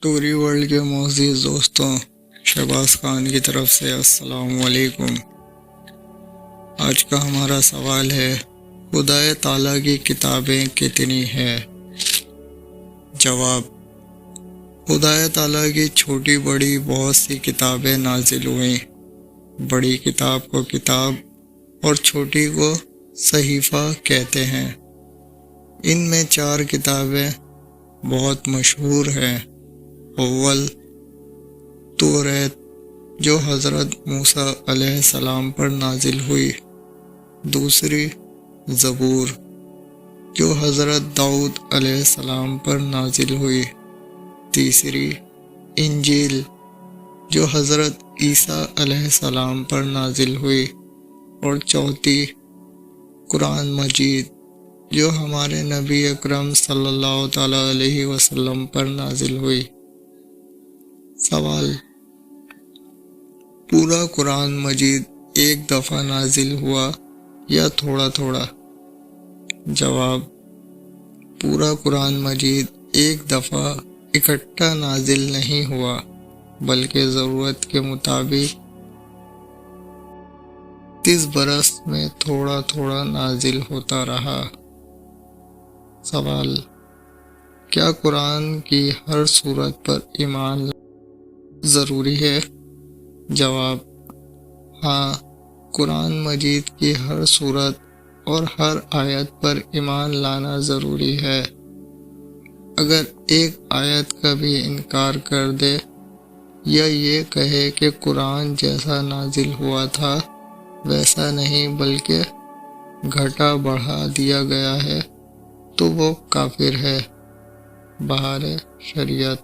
ٹوری world کے معزز دوستوں، شہباز خان کی طرف سے السلام علیکم۔ آج کا ہمارا سوال ہے، خدا تعالیٰ کی کتابیں کتنی ہیں؟ جواب: خدا تعالیٰ کی چھوٹی بڑی بہت سی کتابیں نازل ہوئیں۔ بڑی کتاب کو کتاب اور چھوٹی کو صحیفہ کہتے ہیں۔ ان میں 4 کتابیں بہت مشہور ہیں۔ اول توریت، جو حضرت موسیٰ علیہ السلام پر نازل ہوئی۔ دوسری زبور، جو حضرت داؤد علیہ السلام پر نازل ہوئی۔ تیسری انجیل، جو حضرت عیسیٰ علیہ السلام پر نازل ہوئی۔ اور چوتھی قرآن مجید، جو ہمارے نبی اکرم صلی اللہ تعالیٰ علیہ وسلم پر نازل ہوئی۔ سوال: پورا قرآن مجید ایک دفعہ نازل ہوا یا تھوڑا تھوڑا؟ جواب: پورا قرآن مجید ایک دفعہ اکٹھا نازل نہیں ہوا، بلکہ ضرورت کے مطابق 30 برس میں تھوڑا تھوڑا نازل ہوتا رہا۔ سوال: کیا قرآن کی ہر سورت پر ایمان ضروری ہے؟ جواب: ہاں، قرآن مجید کی ہر سورت اور ہر آیت پر ایمان لانا ضروری ہے۔ اگر ایک آیت کا بھی انکار کر دے یا یہ کہے کہ قرآن جیسا نازل ہوا تھا ویسا نہیں بلکہ گھٹا بڑھا دیا گیا ہے، تو وہ کافر ہے۔ بہار شریعت۔